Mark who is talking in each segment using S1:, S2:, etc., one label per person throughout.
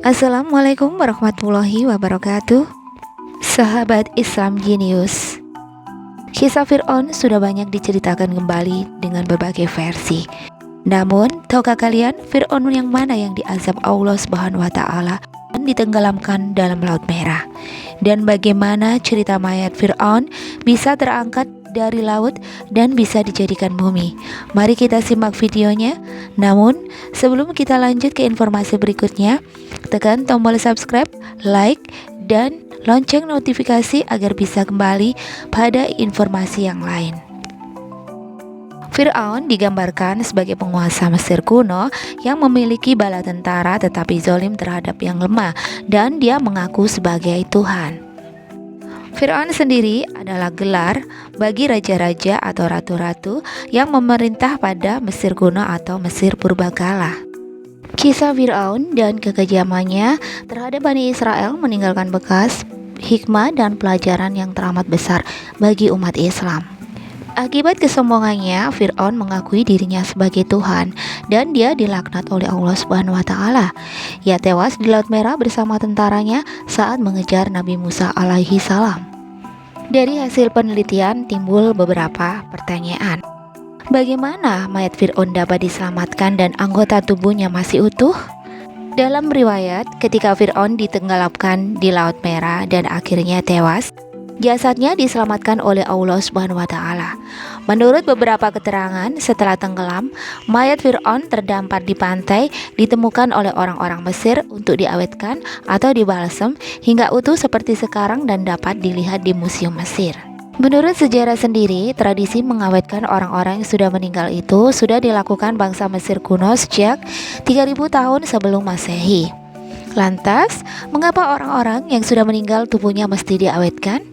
S1: Assalamualaikum warahmatullahi wabarakatuh. Sahabat Islam Genius, kisah Fir'aun sudah banyak diceritakan kembali dengan berbagai versi. Namun, tahukah kalian Fir'aun yang mana yang diazab Allah Subhanahu wa taala dan ditenggelamkan dalam Laut Merah? Dan bagaimana cerita mayat Fir'aun bisa terangkat dari laut dan bisa dijadikan bumi? Mari kita simak videonya. Namun, sebelum kita lanjut ke informasi berikutnya, tekan tombol subscribe, like, dan lonceng notifikasi agar bisa kembali pada informasi yang lain. Fir'aun digambarkan sebagai penguasa Mesir kuno yang memiliki bala tentara tetapi zalim terhadap yang lemah, dan dia mengaku sebagai Tuhan. Fir'aun sendiri adalah gelar bagi raja-raja atau ratu-ratu yang memerintah pada Mesir kuno atau Mesir purbakala. Kisah Fir'aun dan kekejamannya terhadap Bani Israel meninggalkan bekas, hikmah, dan pelajaran yang teramat besar bagi umat Islam. Akibat kesombongannya, Fir'aun mengakui dirinya sebagai Tuhan dan dia dilaknat oleh Allah Subhanahu wa taala. Ia tewas di Laut Merah bersama tentaranya saat mengejar Nabi Musa alaihi salam. Dari hasil penelitian timbul beberapa pertanyaan. Bagaimana mayat Fir'aun dapat diselamatkan dan anggota tubuhnya masih utuh? Dalam riwayat, ketika Fir'aun ditenggelamkan di Laut Merah dan akhirnya tewas, jasadnya diselamatkan oleh Allah Subhanahu wa taala. Menurut beberapa keterangan, setelah tenggelam, mayat Fir'aun terdampar di pantai ditemukan oleh orang-orang Mesir untuk diawetkan atau dibalsem hingga utuh seperti sekarang dan dapat dilihat di Museum Mesir. Menurut sejarah sendiri, tradisi mengawetkan orang-orang yang sudah meninggal itu sudah dilakukan bangsa Mesir kuno sejak 3000 tahun sebelum Masehi. Lantas, mengapa orang-orang yang sudah meninggal tubuhnya mesti diawetkan?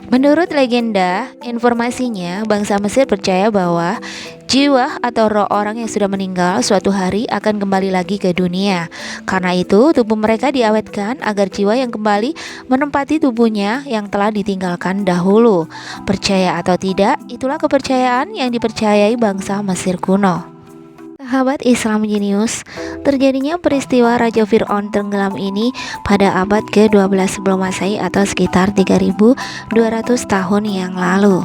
S1: Menurut legenda, informasinya bangsa Mesir percaya bahwa jiwa atau roh orang yang sudah meninggal suatu hari akan kembali lagi ke dunia. Karena itu, tubuh mereka diawetkan agar jiwa yang kembali menempati tubuhnya yang telah ditinggalkan dahulu. Percaya atau tidak, itulah kepercayaan yang dipercayai bangsa Mesir kuno. Sahabat Islam Genius, terjadinya peristiwa Raja Fir'aun tenggelam ini pada abad ke-12 sebelum Masehi atau sekitar 3200 tahun yang lalu.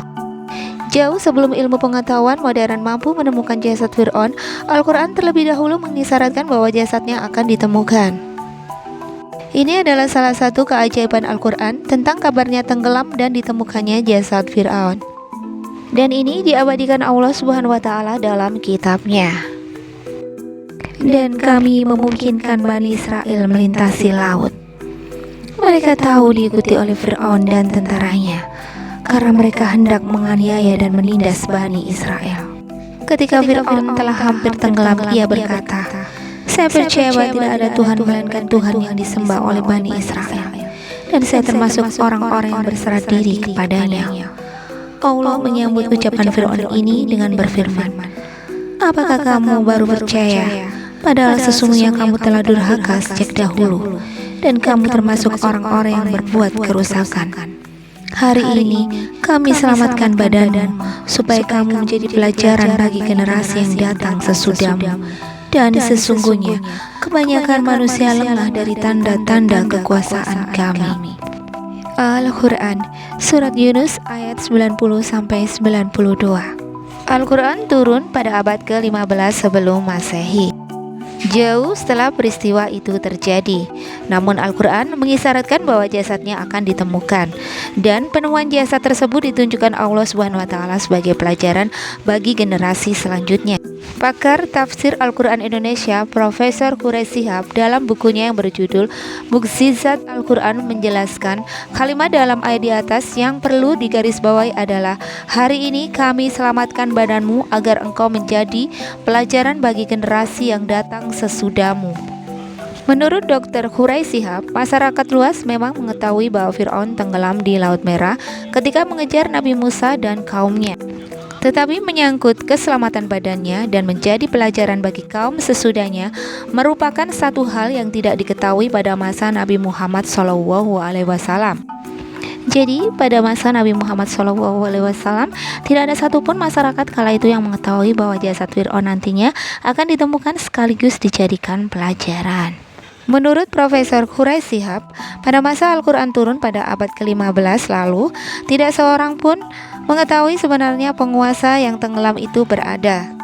S1: Jauh sebelum ilmu pengetahuan modern mampu menemukan jasad Fir'aun, Al-Quran terlebih dahulu mengisyaratkan bahwa jasadnya akan ditemukan. Ini adalah salah satu keajaiban Al-Quran tentang kabarnya tenggelam dan ditemukannya jasad Fir'aun. Dan ini diabadikan Allah Subhanahu wa taala dalam kitabnya. Dan kami memungkinkan Bani Israel melintasi laut. Mereka tahu diikuti oleh Fir'aun dan tentaranya, karena mereka hendak menganiaya dan menindas Bani Israel. Ketika Fir'aun telah hampir tenggelam, ia berkata, "Saya percaya bahwa tidak ada Tuhan melainkan Tuhan yang disembah oleh Bani Israel, dan saya termasuk orang-orang yang berserah diri kepadanya." Allah menyambut ucapan Fir'aun ini dengan berfirman, "Apakah kamu baru percaya? Padahal sesungguhnya kamu telah durhaka sejak dahulu, dan kamu termasuk orang-orang yang berbuat kerusakan. Hari ini kami selamatkan badanmu, supaya kamu menjadi pelajaran bagi generasi yang datang sesudahmu. Dan sesungguhnya kebanyakan manusia lemah dari tanda-tanda kekuasaan kami." Al-Quran, Surat Yunus ayat 90-92. Al-Quran turun pada abad ke-15 sebelum Masehi, jauh setelah peristiwa itu terjadi. Namun Al-Quran mengisyaratkan bahwa jasadnya akan ditemukan, dan penemuan jasad tersebut ditunjukkan Allah Subhanahu wa taala sebagai pelajaran bagi generasi selanjutnya. Pakar tafsir Al-Quran Indonesia, Profesor Quraisy Shihab, dalam bukunya yang berjudul Mukjizat Al-Quran menjelaskan kalimat dalam ayat di atas yang perlu digarisbawahi adalah, "Hari ini kami selamatkan badanmu agar engkau menjadi pelajaran bagi generasi yang datang sesudahmu." Menurut Dr. Quraisy Shihab, masyarakat luas memang mengetahui bahwa Fir'aun tenggelam di Laut Merah ketika mengejar Nabi Musa dan kaumnya. Tetapi menyangkut keselamatan badannya dan menjadi pelajaran bagi kaum sesudahnya merupakan satu hal yang tidak diketahui pada masa Nabi Muhammad SAW. Jadi pada masa Nabi Muhammad SAW tidak ada satupun masyarakat kala itu yang mengetahui bahwa jasad Fir'aun nantinya akan ditemukan sekaligus dijadikan pelajaran. Menurut Profesor Quraish Shihab, pada masa Al-Quran turun pada abad ke-15 lalu, tidak seorang pun mengetahui sebenarnya penguasa yang tenggelam itu berada.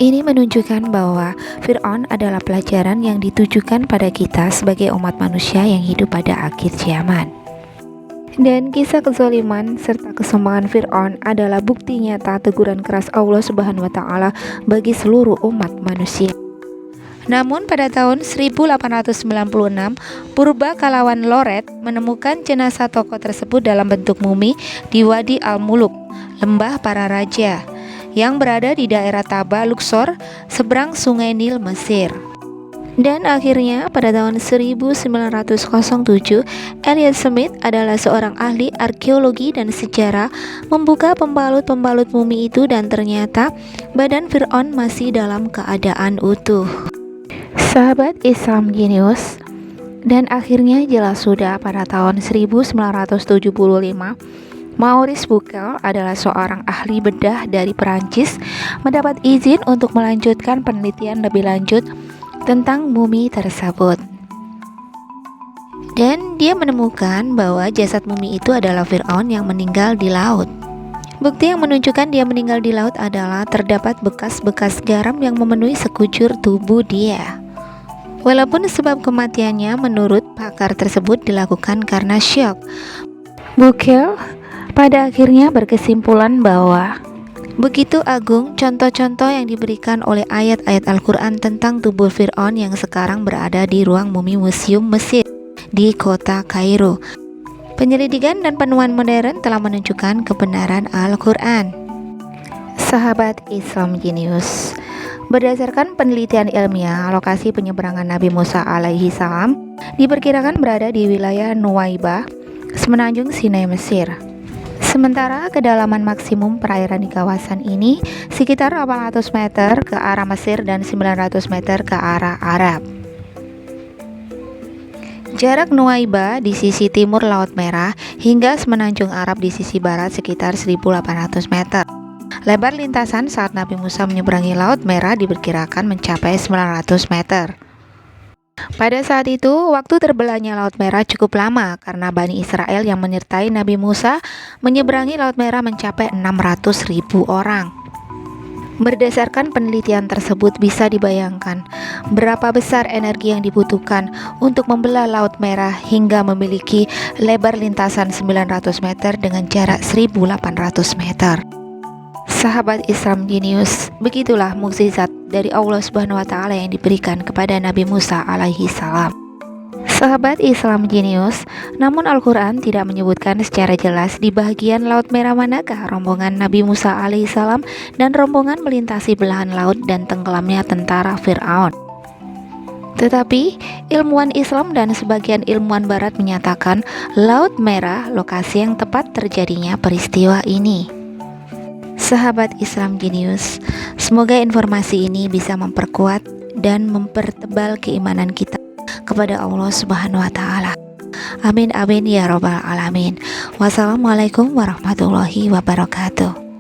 S1: Ini menunjukkan bahwa Fir'aun adalah pelajaran yang ditujukan pada kita sebagai umat manusia yang hidup pada akhir zaman. Dan kisah kezaliman serta kesombongan Fir'aun adalah bukti nyata teguran keras Allah Subhanahu wa Ta'ala bagi seluruh umat manusia. Namun pada tahun 1896, Purba Kalawan Loret menemukan jenazah tokoh tersebut dalam bentuk mumi di Wadi Al-Muluk, Lembah Para Raja, yang berada di daerah Taba, Luxor, seberang Sungai Nil, Mesir. Dan akhirnya pada tahun 1907, Elliot Smith adalah seorang ahli arkeologi dan sejarah membuka pembalut-pembalut mumi itu dan ternyata badan Fir'aun masih dalam keadaan utuh. Sahabat Islam Genius, dan akhirnya jelas sudah pada tahun 1975, Maurice Bucaille adalah seorang ahli bedah dari Perancis mendapat izin untuk melanjutkan penelitian lebih lanjut tentang mumi tersebut. Dan dia menemukan bahwa jasad mumi itu adalah Fir'aun yang meninggal di laut. Bukti yang menunjukkan dia meninggal di laut adalah terdapat bekas-bekas garam yang memenuhi sekujur tubuh dia. Walaupun sebab kematiannya menurut pakar tersebut dilakukan karena syok, Bucaille pada akhirnya berkesimpulan bahwa begitu agung contoh-contoh yang diberikan oleh ayat-ayat Al-Quran tentang tubuh Fir'aun yang sekarang berada di ruang mumi Museum Mesir di kota Kairo. Penyelidikan dan penemuan modern telah menunjukkan kebenaran Al-Quran. Sahabat Islam Genius, berdasarkan penelitian ilmiah, lokasi penyeberangan Nabi Musa alaihi salam diperkirakan berada di wilayah Nuwaibah, semenanjung Sinai, Mesir. Sementara kedalaman maksimum perairan di kawasan ini sekitar 800 meter ke arah Mesir dan 900 meter ke arah Arab. Jarak Nuwaibah di sisi timur Laut Merah hingga semenanjung Arab di sisi barat sekitar 1800 meter. Lebar lintasan saat Nabi Musa menyeberangi Laut Merah diperkirakan mencapai 900 meter. Pada saat itu, waktu terbelahnya Laut Merah cukup lama karena Bani Israel yang menyertai Nabi Musa menyeberangi Laut Merah mencapai 600.000 orang. Berdasarkan penelitian tersebut bisa dibayangkan berapa besar energi yang dibutuhkan untuk membelah Laut Merah hingga memiliki lebar lintasan 900 meter dengan jarak 1800 meter. Sahabat Islam Genius, begitulah mukjizat dari Allah Subhanahu wa Ta'ala yang diberikan kepada Nabi Musa alaihi salam. Sahabat Islam Genius, namun Al-Quran tidak menyebutkan secara jelas di bagian Laut Merah manakah rombongan Nabi Musa alaihi salam dan rombongan melintasi belahan laut dan tenggelamnya tentara Fir'aun. Tetapi ilmuwan Islam dan sebagian ilmuwan Barat menyatakan Laut Merah lokasi yang tepat terjadinya peristiwa ini. Sahabat Islam Genius, semoga informasi ini bisa memperkuat dan mempertebal keimanan kita kepada Allah Subhanahu wa Ta'ala. Amin amin ya robbal alamin. Wassalamualaikum warahmatullahi wabarakatuh.